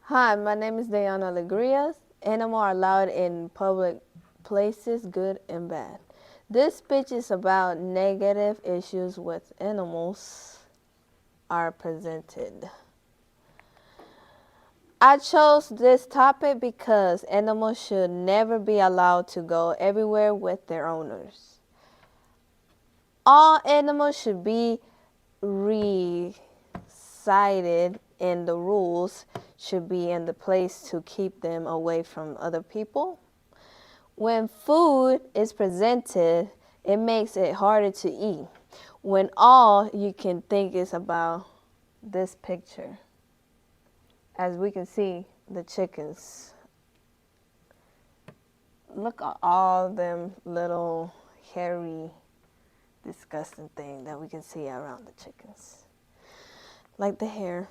Hi, my name is Diana Legrias. Animals are allowed in public places, good and bad. This speech is about negative issues with animals are presented. I chose this topic because animals should never be allowed to go everywhere with their owners. All animals should be recited and the rules should be in the place to keep them away from other people. When food is presented, it makes it harder to eat. When all you can think is about this picture. As we can see, the chickens. Look at all them little hairy, disgusting things that we can see around the chickens. Like the hair,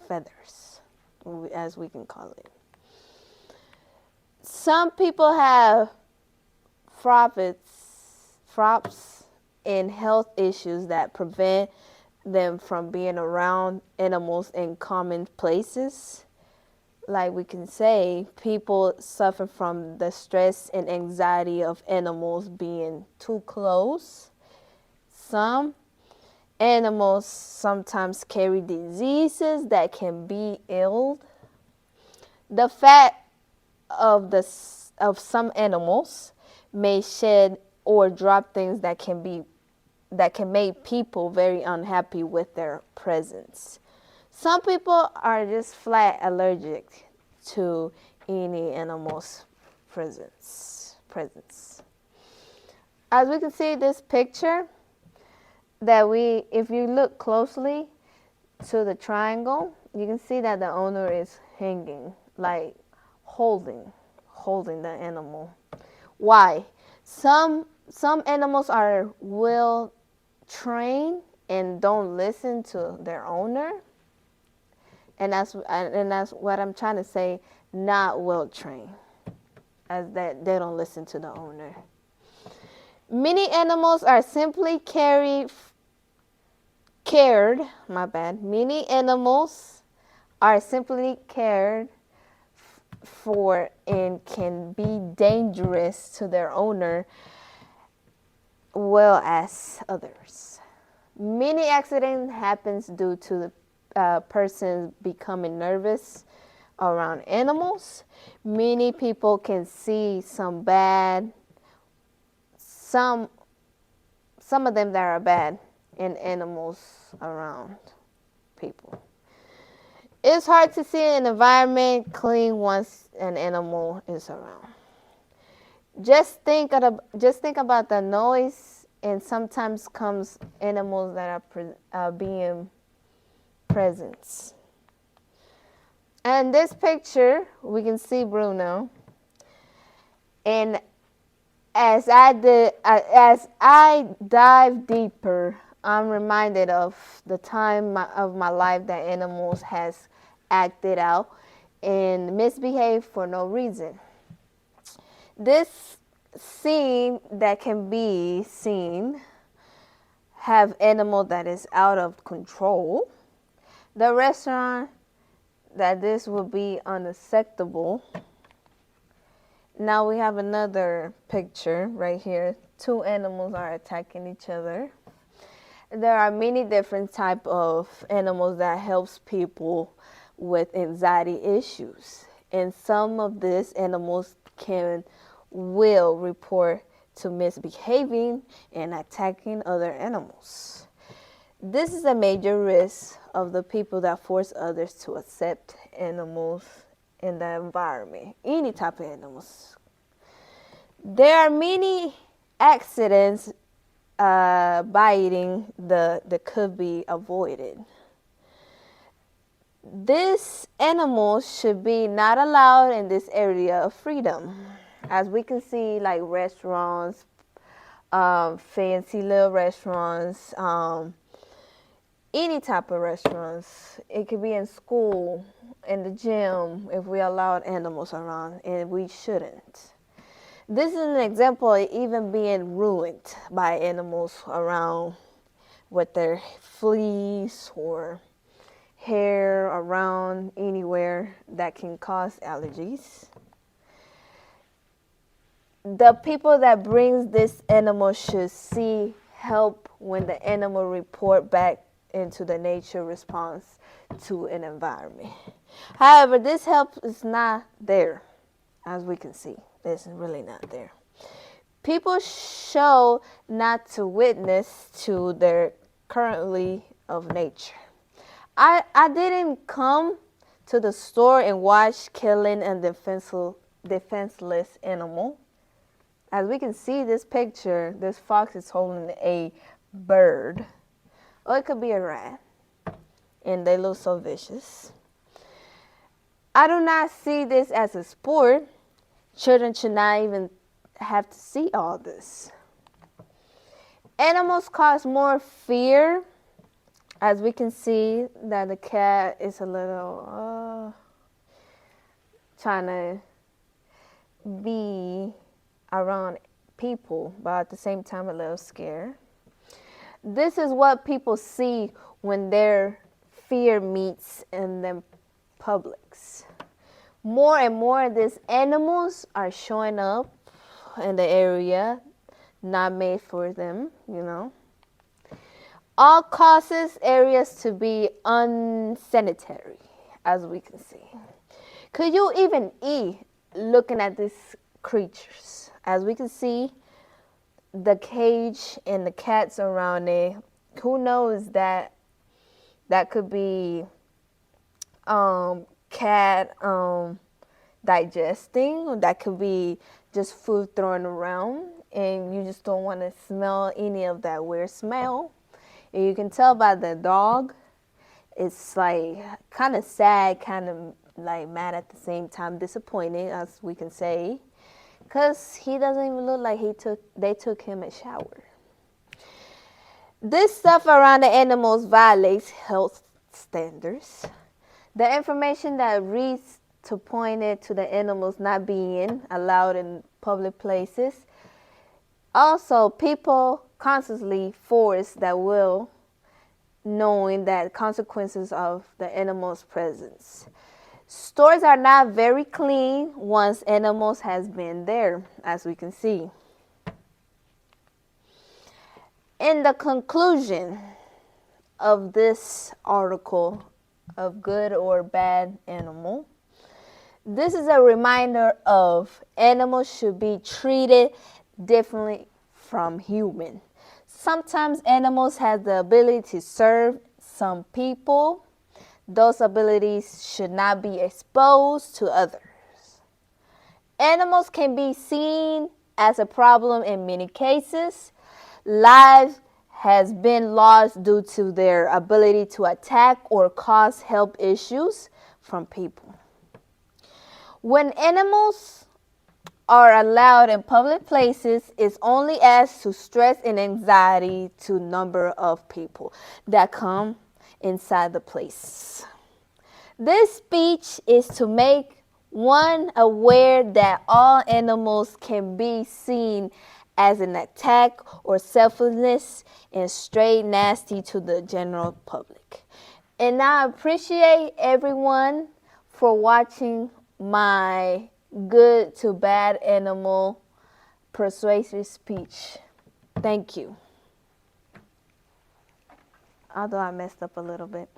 feathers, as we can call it. Some people have props and health issues that prevent them from being around animals in common places. Like we can say, people suffer from the stress and anxiety of animals being too close. Some animals sometimes carry diseases that can be ill. The fat of some animals may shed or drop things that can make people very unhappy with their presence. Some people are just flat allergic to any animal's presence. As we can see this picture, if you look closely to the triangle, you can see that the owner is hanging, like holding the animal. Why? Some animals are well trained and don't listen to their owner. And that's what I'm trying to say, not well trained, as that they don't listen to the owner. Many animals are simply Many animals are simply cared for and can be dangerous to their owner, well as others. Many accidents happens due to the person becoming nervous around animals. Many people can see some of them that are bad in animals around people. It's hard to see an environment clean once an animal is around. Just think about the noise, and sometimes comes animals that are being present. And this picture, we can see Bruno. And as I dive deeper, I'm reminded of the time of my life that animals has acted out and misbehaved for no reason. This scene that can be seen have animal that is out of control. The restaurant that this would be unacceptable. Now we have another picture right here. Two animals are attacking each other. There are many different type of animals that helps people with anxiety issues. And some of these animals will report to misbehaving and attacking other animals. This is a major risk of the people that force others to accept animals in the environment, any type of animals. There are many accidents biting that could be avoided. This animal should be not allowed in this area of freedom. As we can see, like restaurants, fancy little restaurants, any type of restaurants. It could be in school, in the gym, if we allowed animals around, and we shouldn't. This is an example of even being ruined by animals around with their fleas or hair around anywhere that can cause allergies. The people that brings this animal should see help when the animal report back into the nature response to an environment. However, this help is not there, as we can see. It's really not there. People show not to witness to their currently of nature. I didn't come to the store and watch killing a defenseless animal. As we can see this picture, this fox is holding a bird. Or it could be a rat. And they look so vicious. I do not see this as a sport. Children should not even have to see all this. Animals cause more fear. As we can see that the cat is a little trying to be around people, but at the same time a little scared. This is what people see when their fear meets in the publics. More and more of these animals are showing up in the area, not made for them, you know. All causes areas to be unsanitary, as we can see. Could you even eat looking at these creatures? As we can see, the cage and the cats around it, who knows that could be cat digesting, or that could be just food thrown around and you just don't want to smell any of that weird smell. And you can tell by the dog, it's like kind of sad, kind of like mad at the same time, disappointed, as we can say, because he doesn't even look like they took him a shower. This stuff around the animals violates health standards. The information that reads to point it to the animals not being allowed in public places. Also, people constantly force that will, knowing that consequences of the animal's presence. Stores are not very clean once animals has been there, as we can see. In the conclusion of this article of good or bad animal, this is a reminder of animals should be treated differently from human. Sometimes animals have the ability to serve some people. Those abilities should not be exposed to others. Animals can be seen as a problem in many cases. Lives has been lost due to their ability to attack or cause health issues from people. When animals are allowed in public places, it only adds to stress and anxiety to number of people that come inside the place. This speech is to make one aware that all animals can be seen as an attack or selflessness and straight nasty to the general public. And I appreciate everyone for watching my good to bad animal persuasive speech. Thank you. Although I messed up a little bit.